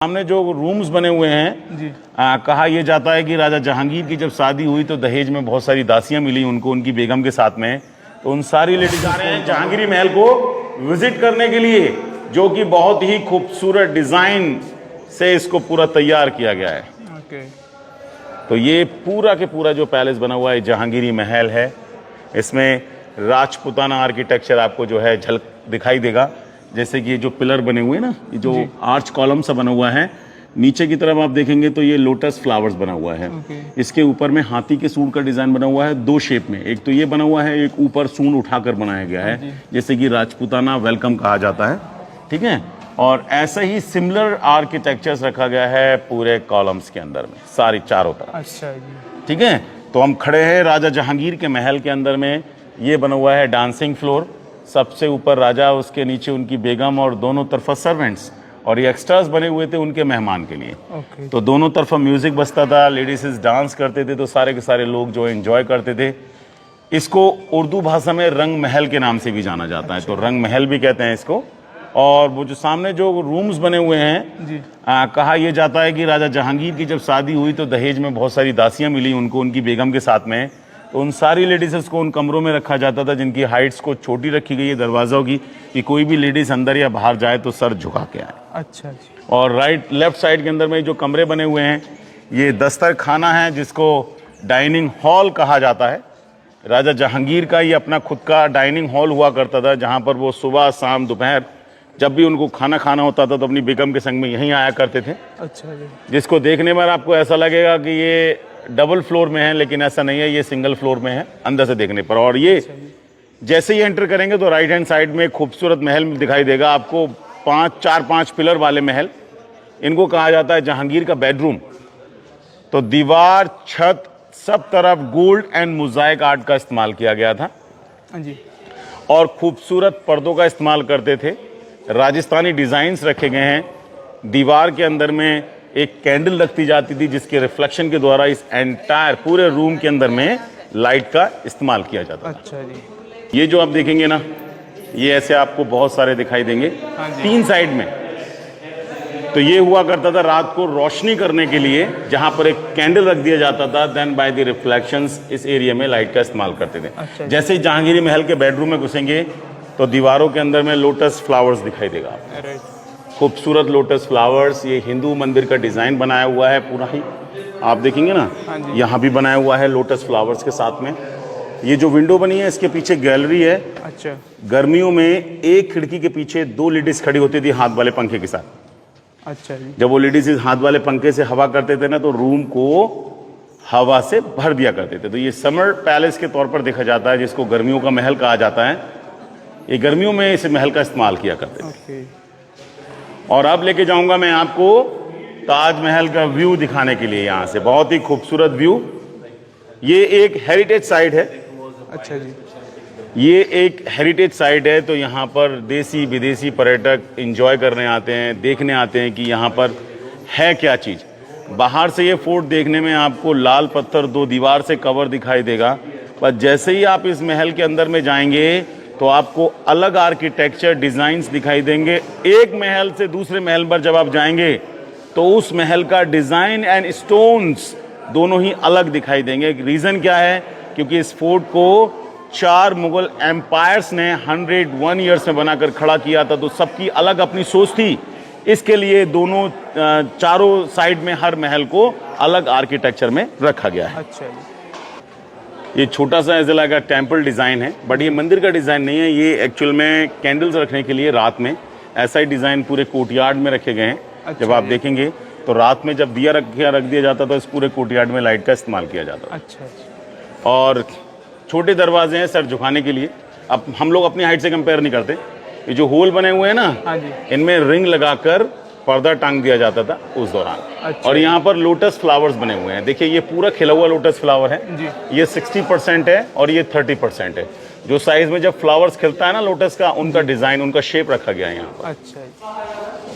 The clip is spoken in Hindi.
सामने जो रूम्स बने हुए हैं जी। कहा यह जाता है कि राजा जहांगीर की जब शादी हुई तो दहेज में बहुत सारी दासियां मिली उनको, उनकी बेगम के साथ में। तो उन सारी लेडीज आ रहे हैं जहांगीरी महल को विजिट करने के लिए, जो कि बहुत ही खूबसूरत डिजाइन से इसको पूरा तैयार किया गया है। ओके। तो ये पूरा के पूरा जो पैलेस बना हुआ है जहांगीरी महल है। इसमें राजपूताना आर्किटेक्चर आपको जो है झलक दिखाई देगा। जैसे कि ये जो पिलर बने हुए हैं ना, ये जो आर्च कॉलम सा बना हुआ है, नीचे की तरफ आप देखेंगे तो ये लोटस फ्लावर्स बना हुआ है। इसके ऊपर में हाथी के सूंड का डिजाइन बना हुआ है दो शेप में। एक तो ये बना हुआ है, एक ऊपर सूंड उठाकर बनाया गया है, जैसे कि राजपूताना वेलकम कहा जाता है। ठीक है। और ऐसा ही सिमिलर आर्किटेक्चर्स रखा गया है पूरे कॉलम्स के अंदर में, सारी चारों तरफ। अच्छा जी। ठीक है। तो हम खड़े हैं राजा जहांगीर के महल के अंदर में। ये बना हुआ है डांसिंग फ्लोर। सबसे ऊपर राजा, उसके नीचे उनकी बेगम और दोनों तरफा सर्वेंट्स, और ये एक्स्ट्रास बने हुए थे उनके मेहमान के लिए। ओके। तो दोनों तरफा म्यूजिक बजता था, लेडीज डांस करते थे, तो सारे के सारे लोग जो एंजॉय करते थे। इसको उर्दू भाषा में रंग महल के नाम से भी जाना जाता है। तो रंग महल भी कहते हैं इसको। और वो जो सामने जो रूम्स बने हुए हैं जी। कहा यह जाता है कि राजा जहांगीर की जब शादी हुई तो दहेज में बहुत सारी दासियां मिली उनको, उनकी बेगम के साथ में। तो उन सारी लेडीज़ को उन कमरों में रखा जाता था जिनकी हाइट्स को छोटी रखी गई है दरवाज़ों की, कि कोई भी लेडीज़ अंदर या बाहर जाए तो सर झुका के आए। अच्छा जी। और राइट लेफ्ट साइड के अंदर में जो कमरे बने हुए हैं, ये दस्तर खाना है जिसको डाइनिंग हॉल कहा जाता है। राजा जहांगीर का ये अपना खुद का डाइनिंग हॉल हुआ करता था, जहाँ पर वो सुबह शाम दोपहर जब भी उनको खाना खाना होता था तो अपनी बेगम के संग में यहीं आया करते थे। अच्छा जी। जिसको देखने में आपको ऐसा लगेगा कि ये डबल फ्लोर में है, लेकिन ऐसा नहीं है, ये सिंगल फ्लोर में है अंदर से देखने पर। और ये जैसे ही एंटर करेंगे तो राइट हैंड साइड में खूबसूरत महल दिखाई देगा आपको, 4-5 पिलर वाले महल। इनको कहा जाता है जहांगीर का बेडरूम। तो दीवार, छत, सब तरफ गोल्ड एंड मोज़ाइक आर्ट का इस्तेमाल किया गया था जी। और खूबसूरत पर्दों का इस्तेमाल करते थे। राजस्थानी डिजाइन्स रखे गए हैं। दीवार के अंदर में एक कैंडल रखती जाती थी जिसके रिफ्लेक्शन के द्वारा इस एंटायर पूरे रूम के अंदर में लाइट का इस्तेमाल किया जाता था। अच्छा जी। ये जो आप देखेंगे ना, ये ऐसे आपको बहुत सारे दिखाई देंगे 3 साइड में। तो ये हुआ करता था रात को रोशनी करने के लिए, जहां पर एक कैंडल रख दिया जाता था। देन बाय द रिफ्लेक्शंस इस एरिया में लाइट का इस्तेमाल करते थे। अच्छा। जैसे ही जहांगीरी महल के बेडरूम में घुसेंगे तो दीवारों के अंदर में लोटस फ्लावर्स दिखाई देगा आपको। खूबसूरत लोटस फ्लावर्स। ये हिंदू मंदिर का डिजाइन बनाया हुआ है पूरा ही, आप देखेंगे ना, यहाँ भी बनाया हुआ है लोटस फ्लावर्स के साथ में। ये जो विंडो बनी है इसके पीछे गैलरी है। अच्छा। गर्मियों में एक खिड़की के पीछे 2 लेडीज खड़ी होती थी हाथ वाले पंखे के साथ। अच्छा जी। जब वो लेडीज इस हाथ वाले पंखे से हवा करते थे ना, तो रूम को हवा से भर दिया करते थे। तो ये समर पैलेस के तौर पर देखा जाता है, जिसको गर्मियों का महल कहा जाता है। ये गर्मियों में इस महल का इस्तेमाल किया करते थे। ओके। और अब लेके जाऊंगा मैं आपको ताजमहल का व्यू दिखाने के लिए। यहाँ से बहुत ही खूबसूरत व्यू। ये एक हेरिटेज साइट है। अच्छा जी। ये एक हेरिटेज साइट है, तो यहाँ पर देसी विदेशी पर्यटक एंजॉय करने आते हैं, देखने आते हैं कि यहाँ पर है क्या चीज़। बाहर से ये फोर्ट देखने में आपको लाल पत्थर 2 दीवार से कवर दिखाई देगा, पर जैसे ही आप इस महल के अंदर में जाएंगे तो आपको अलग आर्किटेक्चर डिजाइन्स दिखाई देंगे। एक महल से दूसरे महल पर जब आप जाएंगे तो उस महल का डिजाइन एंड स्टोन्स दोनों ही अलग दिखाई देंगे। रीजन क्या है? क्योंकि इस फोर्ट को 4 मुगल एम्पायर्स ने 101 ईयर्स में बनाकर खड़ा किया था, तो सबकी अलग अपनी सोच थी। इसके लिए दोनों चारों साइड में हर महल को अलग आर्किटेक्चर में रखा गया है। अच्छा जी। ये छोटा सा ऐसा लगा टेम्पल डिज़ाइन है, बट ये मंदिर का डिज़ाइन नहीं है। ये एक्चुअल में कैंडल्स रखने के लिए रात में ऐसा ही डिज़ाइन पूरे कोर्टयार्ड में रखे गए हैं। अच्छा। जब आप देखेंगे तो रात में जब दिया रख दिया जाता था, इस पूरे कोर्टयार्ड में लाइट का इस्तेमाल किया जाता था। अच्छा। और छोटे दरवाजे हैं सर झुकाने के लिए। अब हम लोग अपनी हाइट से कंपेयर नहीं करते। ये जो होल बने हुए हैं ना, इनमें रिंग लगाकर पर्दा टांग दिया जाता था उस दौरान। अच्छा। और यहाँ पर लोटस फ्लावर्स बने हुए हैं। देखिए ये पूरा खिला हुआ लोटस फ्लावर है जी। ये 60% है और ये 30% है। जो साइज में जब फ्लावर्स खिलता है ना लोटस का, उनका डिजाइन, उनका शेप रखा गया है यहाँ पर। अच्छा।